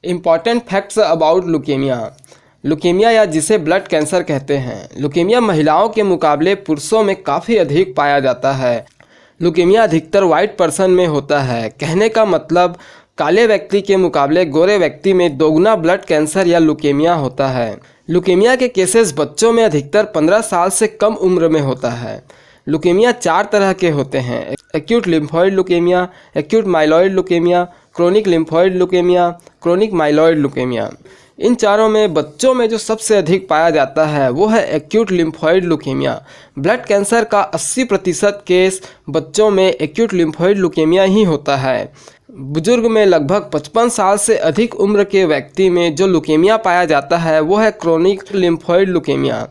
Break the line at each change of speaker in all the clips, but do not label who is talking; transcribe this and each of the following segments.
Important facts about leukaemia. Leukaemia या जिसे blood cancer कहते हैं, लुकेमिया महिलाओं के मुकाबले पुरुषों में काफ़ी अधिक पाया जाता है। लुकेमिया अधिकतर वाइट पर्सन में होता है। कहने का मतलब काले व्यक्ति के मुकाबले गोरे व्यक्ति में दोगुना ब्लड कैंसर या लुकेमिया होता है। लुकेमिया के केसेस बच्चों में अधिकतर 15 साल से कम उम्र में होता है। लुकेमिया 4 तरह के होते हैं: acute lymphoid leukaemia, acute myeloid leukaemia, chronic lymphoid leukaemia, chronic myeloid leukaemia. इन चारों में बच्चों में जो सबसे अधिक पाया जाता है वो है acute lymphoid leukaemia. Blood cancer का 80% केस बच्चों में एक्यूट लिम्फोइड लुकेमिया ही होता है। बुजुर्ग में लगभग 55 साल से अधिक उम्र के व्यक्ति में जो लुकेमिया पाया जाता है वो है क्रोनिक लिम्फोइड लुकेमिया,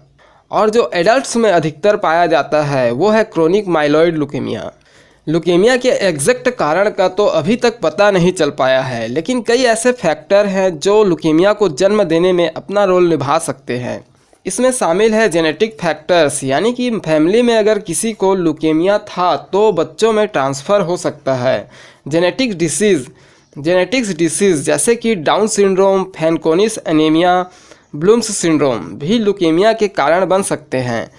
और जो एडल्ट्स में अधिकतर पाया जाता है वो है क्रोनिक माइलॉइड लुकेमिया। लुकेमिया के एग्जैक्ट कारण का तो अभी तक पता नहीं चल पाया है, लेकिन कई ऐसे फैक्टर हैं जो लुकेमिया को जन्म देने में अपना रोल निभा सकते हैं। इसमें शामिल है जेनेटिक फैक्टर्स, यानी कि फैमिली में अगर किसी को लुकेमिया था तो बच्चों में ट्रांसफ़र हो सकता है। जेनेटिक्स डिसीज़ जैसे कि Down syndrome, Fanconi's anaemia, Bloom's syndrome भी लुकेमिया के कारण बन सकते हैं।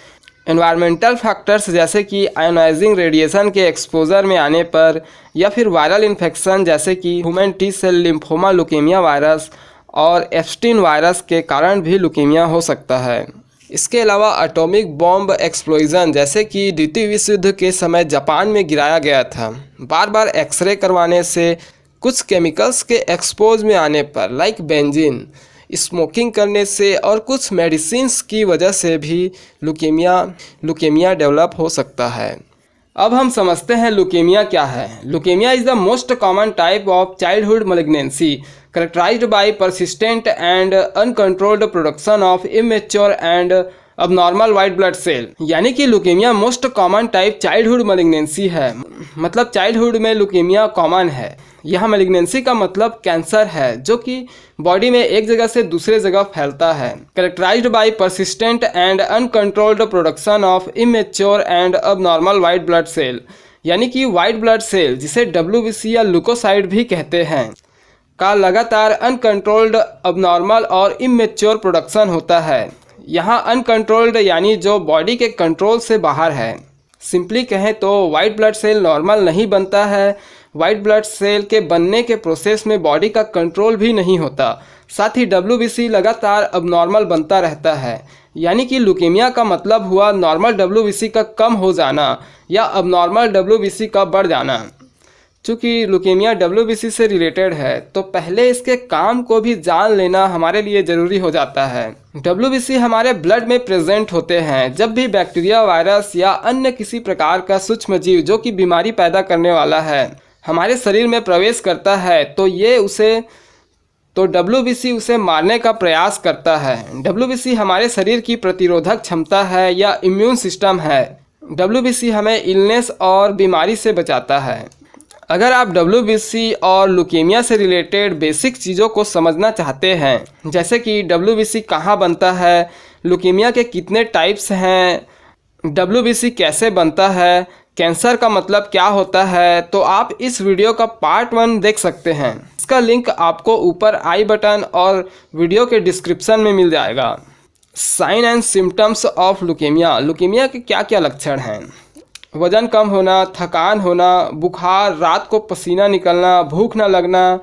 एनवायरमेंटल फैक्टर्स जैसे कि आयोनाइजिंग रेडिएशन के एक्सपोजर में आने पर, या फिर वायरल इन्फेक्शन जैसे कि human T cell lymphoma leukaemia virus और एप्स्टीन वायरस के कारण भी लुकेमिया हो सकता है। इसके अलावा एटॉमिक बॉम्ब एक्सप्लोजन जैसे कि द्वितीय विश्व युद्ध के समय जापान में गिराया गया था, बार बार एक्सरे करवाने से, कुछ केमिकल्स के एक्सपोज में आने पर लाइक बेंजीन, स्मोकिंग करने से और कुछ मेडिसिन्स की वजह से भी लुकेमिया डेवलप हो सकता है। अब हम समझते हैं लुकेमिया क्या है। Leukaemia is the most common type of childhood malignancy characterized by persistent and uncontrolled production of immature and abnormal white blood cell। यानी कि leukaemia most common type childhood malignancy है, मतलब चाइल्डहुड में लुकेमिया कॉमन है। यह malignancy का मतलब cancer है जो कि बॉडी में एक जगह से दूसरे जगह फैलता है। Characterised by persistent and uncontrolled production of immature and abnormal white blood cell, यानी कि वाइट ब्लड सेल जिसे WBC या लुकोसाइड भी कहते हैं का लगातार अनकंट्रोल्ड, अबनॉर्मल और इमेच्योर प्रोडक्शन होता है। यहाँ अनकंट्रोल्ड यानी जो बॉडी के कंट्रोल से बाहर है। सिंपली कहें तो वाइट ब्लड सेल नॉर्मल नहीं बनता है। वाइट ब्लड सेल के बनने के प्रोसेस में बॉडी का कंट्रोल भी नहीं होता। साथ ही WBC लगातार अबनॉर्मल बनता रहता है। यानी कि लुकेमिया का मतलब हुआ नॉर्मल WBC का कम हो जाना या अबनॉर्मल WBC का बढ़ जाना। चूँकि लुकेमिया WBC से रिलेटेड है तो पहले इसके काम को भी जान लेना हमारे लिए ज़रूरी हो जाता है। WBC हमारे ब्लड में प्रेजेंट होते हैं जब भी बैक्टीरिया, वायरस या अन्य किसी प्रकार का सूक्ष्म जीव जो कि बीमारी पैदा करने वाला है हमारे शरीर में प्रवेश करता है तो WBC उसे मारने का प्रयास करता है। WBC हमारे शरीर की प्रतिरोधक क्षमता है या इम्यून सिस्टम है। WBC हमें इलनेस और बीमारी से बचाता है। अगर आप WBC और लुकेमिया से रिलेटेड बेसिक चीज़ों को समझना चाहते हैं, जैसे कि WBC कहाँ बनता है, लुकेमिया के कितने टाइप्स हैं, WBC कैसे बनता है, कैंसर का मतलब क्या होता है, तो आप इस वीडियो का पार्ट 1 देख सकते हैं। इसका लिंक आपको ऊपर आई बटन और वीडियो के डिस्क्रिप्शन में मिल जाएगा। Sign and symptoms of leukaemia. Leukaemia के क्या क्या लक्षण हैं? वज़न कम होना, थकान होना, बुखार, रात को पसीना निकलना, भूख न लगना,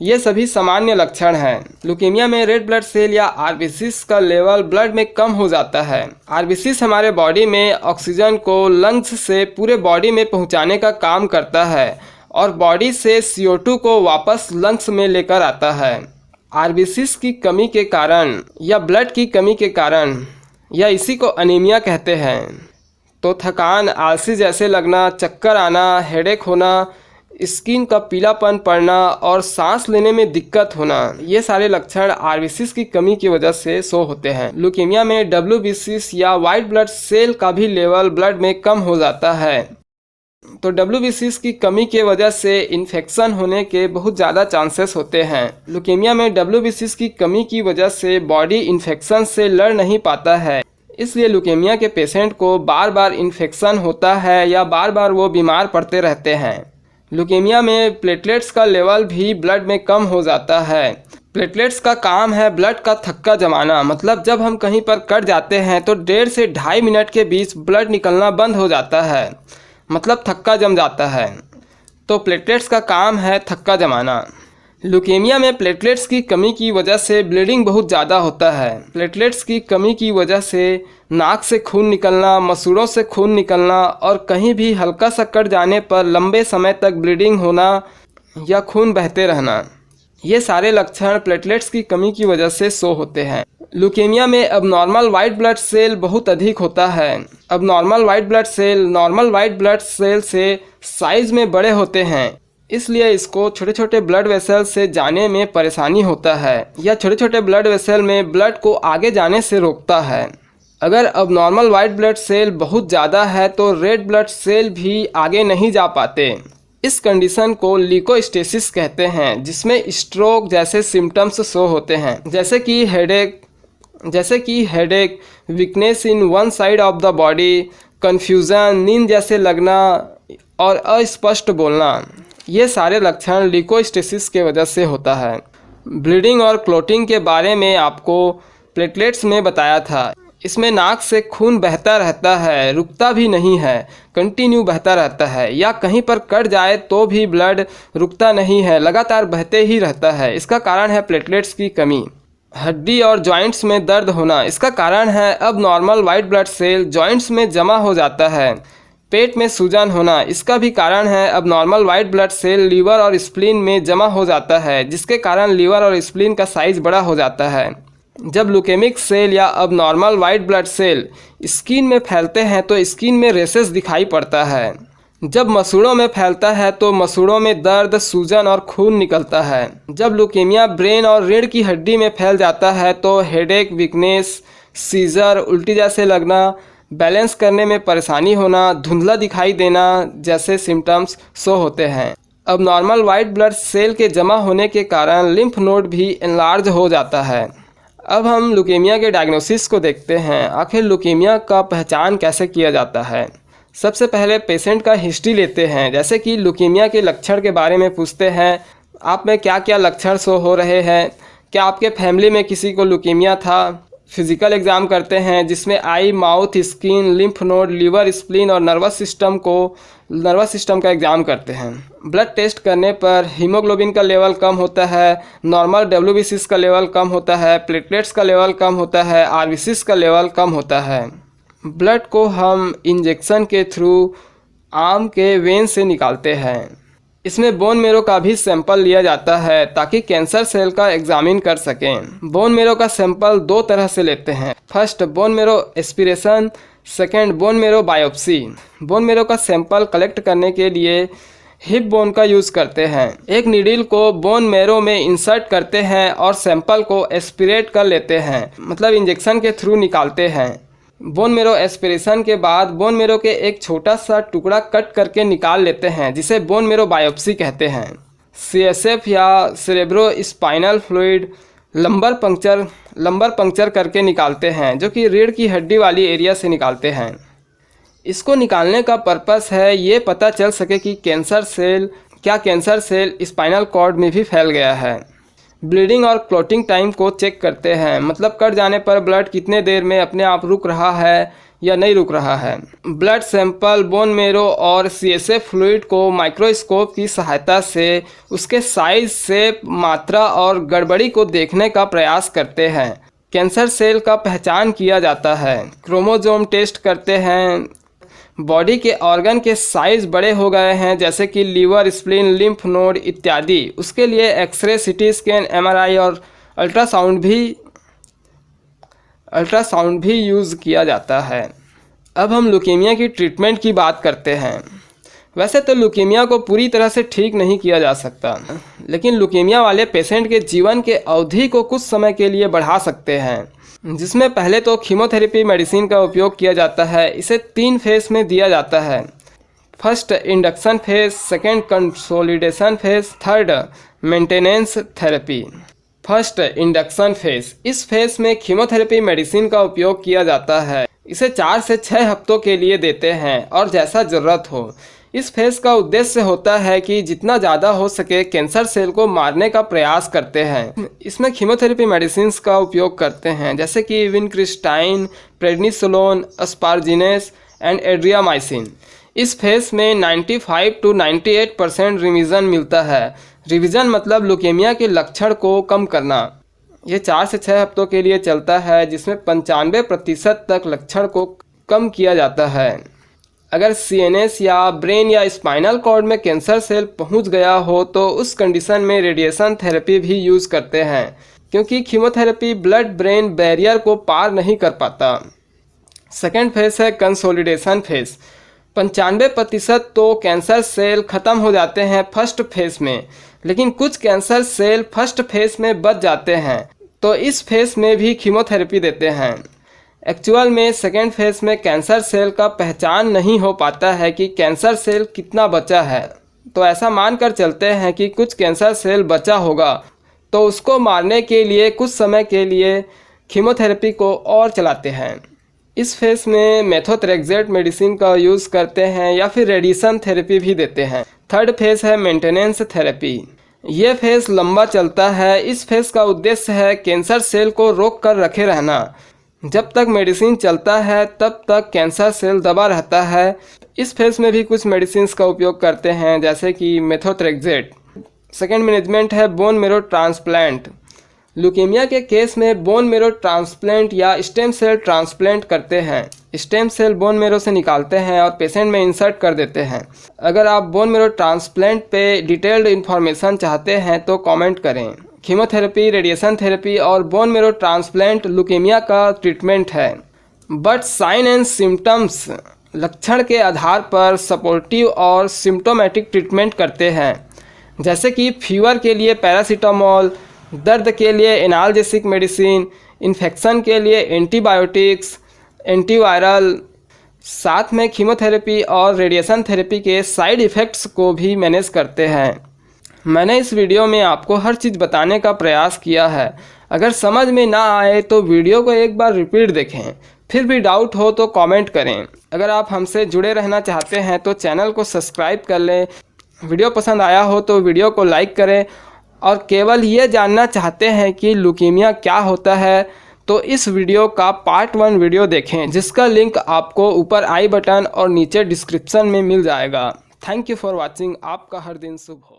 ये सभी सामान्य लक्षण हैं। लुकेमिया में रेड ब्लड सेल या RBCs का लेवल ब्लड में कम हो जाता है। RBCs हमारे बॉडी में ऑक्सीजन को लंग्स से पूरे बॉडी में पहुंचाने का काम करता है और बॉडी से CO2 को वापस लंग्स में लेकर आता है। RBCs की कमी के कारण या ब्लड की कमी के कारण या इसी को अनीमिया कहते हैं तो थकान, आलसी जैसे लगना, चक्कर आना, हेडेक होना, स्किन का पीलापन पड़ना और सांस लेने में दिक्कत होना, ये सारे लक्षण RBCs की कमी की वजह से शो होते हैं। लुकेमिया में WBCs या वाइट ब्लड सेल का भी लेवल ब्लड में कम हो जाता है तो WBCs की कमी के वजह से इन्फेक्शन होने के बहुत ज़्यादा चांसेस होते हैं। लुकेमिया में WBCs की कमी की वजह से बॉडी इन्फेक्शन से लड़ नहीं पाता है, इसलिए लुकेमिया के पेशेंट को बार बार इन्फेक्शन होता है या बार बार वो बीमार पड़ते रहते हैं। लुकेमिया में प्लेटलेट्स का लेवल भी ब्लड में कम हो जाता है। प्लेटलेट्स का काम है ब्लड का थक्का जमाना, मतलब जब हम कहीं पर कट जाते हैं तो 1.5 से 2.5 मिनट के बीच ब्लड निकलना बंद हो जाता है, मतलब थक्का जम जाता है। तो प्लेटलेट्स का काम है थक्का जमाना। ल्यूकेमिया में प्लेटलेट्स की कमी की वजह से ब्लीडिंग बहुत ज़्यादा होता है। प्लेटलेट्स की कमी की वजह से नाक से खून निकलना, मसूड़ों से खून निकलना और कहीं भी हल्का सा कट जाने पर लंबे समय तक ब्लीडिंग होना या खून बहते रहना, ये सारे लक्षण प्लेटलेट्स की कमी की वजह से शो होते हैं। ल्यूकेमिया में अबनॉर्मल वाइट ब्लड सेल बहुत अधिक होता है। Abnormal white blood cell normal white blood cell से साइज में बड़े होते हैं, इसलिए इसको छोटे छोटे ब्लड वेसल से जाने में परेशानी होता है या छोटे छोटे ब्लड वेसल में ब्लड को आगे जाने से रोकता है। अगर अबनॉर्मल वाइट ब्लड सेल बहुत ज़्यादा है तो रेड ब्लड सेल भी आगे नहीं जा पाते। इस कंडीशन को ल्यूकोस्टेसिस कहते हैं, जिसमें स्ट्रोक जैसे सिम्टम्स शो होते हैं, जैसे कि headache, weakness in one side of the body, confusion, नींद जैसे लगना और अस्पष्ट बोलना। ये सारे लक्षण ल्यूकोस्टेसिस के वजह से होता है। ब्लीडिंग और क्लोटिंग के बारे में आपको प्लेटलेट्स में बताया था। इसमें नाक से खून बहता रहता है, रुकता भी नहीं है, कंटिन्यू बहता रहता है, या कहीं पर कट जाए तो भी ब्लड रुकता नहीं है, लगातार बहते ही रहता है। इसका कारण है प्लेटलेट्स की कमी। हड्डी और जॉइंट्स में दर्द होना, इसका कारण है abnormal white blood cell joints में जमा हो जाता है। पेट में सूजन होना, इसका भी कारण है abnormal white blood cell liver और स्प्लीन में जमा हो जाता है, जिसके कारण लीवर और स्प्लीन का साइज बड़ा हो जाता है। जब ल्यूकेमिक सेल या abnormal white blood cell skin में फैलते हैं तो स्किन में रेसेस दिखाई पड़ता है। जब मसूड़ों में फैलता है तो मसूड़ों में दर्द, सूजन और खून निकलता है। जब ल्यूकेमिया ब्रेन और रीढ़ की हड्डी में फैल जाता है तो हेडेक, वीकनेस, सीजर, उल्टी जैसे लगना, बैलेंस करने में परेशानी होना, धुंधला दिखाई देना जैसे सिम्टम्स शो होते हैं। अब नॉर्मल वाइट ब्लड सेल के जमा होने के कारण लिम्फ नोड भी एनलार्ज हो जाता है। अब हम ल्यूकेमिया के डायग्नोसिस को देखते हैं। आखिर ल्यूकेमिया का पहचान कैसे किया जाता है। सबसे पहले पेशेंट का हिस्ट्री लेते हैं, जैसे कि ल्यूकेमिया के लक्षण के बारे में पूछते हैं। आप में क्या क्या लक्षण शो हो रहे हैं, क्या आपके फैमिली में किसी को ल्यूकेमिया था। फिजिकल एग्ज़ाम करते हैं, जिसमें eye, mouth, skin, lymph node, liver, spleen और नर्वस सिस्टम का एग्ज़ाम करते हैं। ब्लड टेस्ट करने पर हीमोग्लोबिन का लेवल कम होता है, नॉर्मल WBCs का लेवल कम होता है, प्लेटलेट्स का लेवल कम होता है, RBCs का लेवल कम होता है। ब्लड को हम इंजेक्शन के थ्रू आर्म के वेन से निकालते हैं। इसमें बोन मेरो का भी सैंपल लिया जाता है ताकि कैंसर सेल का एग्जामिन कर सकें। बोन मेरो का सैंपल 2 तरह से लेते हैं। First, bone marrow aspiration, second, bone marrow biopsy. Bone marrow का सैंपल कलेक्ट करने के लिए हिप बोन का यूज़ करते हैं। एक नीडल को बोन मेरो में इंसर्ट करते हैं और सैंपल को एस्पिरेट कर लेते हैं, मतलब इंजेक्शन के थ्रू निकालते हैं। बोन मेरो एस्पिरेशन के बाद बोन मेरो के एक छोटा सा टुकड़ा कट करके निकाल लेते हैं, जिसे बोन मेरो बायोप्सी कहते हैं। CSF या cerebro spinal fluid lumbar puncture करके निकालते हैं, जो कि रीढ़ की हड्डी वाली एरिया से निकालते हैं। इसको निकालने का पर्पस है ये पता चल सके कि कैंसर सेल स्पाइनल कॉर्ड में भी फैल गया है। ब्लीडिंग और क्लोटिंग टाइम को चेक करते हैं, मतलब कट जाने पर ब्लड कितने देर में अपने आप रुक रहा है या नहीं रुक रहा है। ब्लड सैंपल, बोन मेरो और CSF फ्लूइड को माइक्रोस्कोप की सहायता से उसके साइज, शेप, मात्रा और गड़बड़ी को देखने का प्रयास करते हैं। कैंसर सेल का पहचान किया जाता है। क्रोमोसोम टेस्ट करते हैं। बॉडी के ऑर्गन के साइज बड़े हो गए हैं, जैसे कि लीवर, स्प्लीन, लिम्फ नोड इत्यादि। उसके लिए एक्सरे, CT स्कैन, MRI और अल्ट्रासाउंड भी यूज़ किया जाता है। अब हम ल्यूकेमिया की ट्रीटमेंट की बात करते हैं। वैसे तो ल्यूकेमिया को पूरी तरह से ठीक नहीं किया जा सकता, लेकिन ल्यूकेमिया वाले पेशेंट के जीवन के अवधि को कुछ समय के लिए बढ़ा सकते हैं, जिसमें पहले तो कीमोथेरेपी मेडिसिन का उपयोग किया जाता है। इसे 3 फेज में दिया जाता है। First, induction phase, second, consolidation phase, third, maintenance therapy. First, induction phase. इस फेज में कीमोथेरेपी मेडिसिन का उपयोग किया जाता है। इसे 4 से 6 हफ्तों के लिए देते हैं और जैसा ज़रूरत हो। इस फेज का उद्देश्य होता है कि जितना ज़्यादा हो सके कैंसर सेल को मारने का प्रयास करते हैं। इसमें कीमोथेरेपी मेडिसिन का उपयोग करते हैं जैसे कि विनक्रिस्टाइन, प्रेडनिसोलोन, अस्पारजिनेस एंड एड्रियामाइसिन। इस फेज में 95 to 98% रिविज़न मिलता है। रिविज़न मतलब लुकेमिया के लक्षण को कम करना। ये 4 से 6 हफ्तों के लिए चलता है जिसमें 95% तक लक्षण को कम किया जाता है। अगर CNS या ब्रेन या स्पाइनल कॉर्ड में कैंसर सेल पहुंच गया हो तो उस कंडीशन में रेडिएशन थेरेपी भी यूज़ करते हैं क्योंकि कीमोथेरेपी ब्लड ब्रेन बैरियर को पार नहीं कर पाता। सेकेंड फेज है कंसोलिडेशन फेज। 95% तो कैंसर सेल ख़त्म हो जाते हैं फर्स्ट फेज में, लेकिन कुछ कैंसर सेल फर्स्ट फेज में बच जाते हैं तो इस फेज में भी कीमोथेरेपी देते हैं। एक्चुअल में सेकेंड फेज में कैंसर सेल का पहचान नहीं हो पाता है कि कैंसर सेल कितना बचा है, तो ऐसा मानकर चलते हैं कि कुछ कैंसर सेल बचा होगा तो उसको मारने के लिए कुछ समय के लिए कीमोथेरेपी को और चलाते हैं। इस फेज में मेथोट्रेक्सेट मेडिसिन का यूज़ करते हैं या फिर रेडिएशन थेरेपी भी देते हैं। थर्ड फेज है मेंटेनेंस थेरेपी। ये फेज लंबा चलता है। इस फेज का उद्देश्य है कैंसर सेल को रोक कर रखे रहना। जब तक मेडिसिन चलता है तब तक कैंसर सेल दबा रहता है। इस फेज में भी कुछ मेडिसिन का उपयोग करते हैं जैसे कि मेथोट्रेक्सेट। सेकेंड मैनेजमेंट है बोन मेरो ट्रांसप्लांट। लुकेमिया के केस में बोन मेरो ट्रांसप्लांट या स्टेम सेल ट्रांसप्लांट करते हैं। स्टेम सेल बोन मेरो से निकालते हैं और पेशेंट में इंसर्ट कर देते हैं। अगर आप बोन मेरो ट्रांसप्लांट पे डिटेल्ड इन्फॉर्मेशन चाहते हैं तो कमेंट करें। कीमोथेरेपी, रेडिएशन थेरेपी और बोन मेरो ट्रांसप्लांट लुकेमिया का ट्रीटमेंट है। बट साइन एंड सिम्टम्स लक्षण के आधार पर सपोर्टिव और सिम्टोमेटिक ट्रीटमेंट करते हैं जैसे कि फीवर के लिए पैरासीटामोल, दर्द के लिए एनाल्जेसिक मेडिसिन, इन्फेक्शन के लिए एंटीबायोटिक्स, एंटीवायरल। साथ में कीमोथेरेपी और रेडिएशन थेरेपी के साइड इफ़ेक्ट्स को भी मैनेज करते हैं। मैंने इस वीडियो में आपको हर चीज़ बताने का प्रयास किया है। अगर समझ में ना आए तो वीडियो को एक बार रिपीट देखें। फिर भी डाउट हो तो कमेंट करें। अगर आप हमसे जुड़े रहना चाहते हैं तो चैनल को सब्सक्राइब कर लें। वीडियो पसंद आया हो तो वीडियो को लाइक करें और केवल ये जानना चाहते हैं कि लुकेमिया क्या होता है तो इस वीडियो का पार्ट 1 वीडियो देखें जिसका लिंक आपको ऊपर आई बटन और नीचे डिस्क्रिप्शन में मिल जाएगा। Thank you for watching. आपका हर दिन शुभ हो।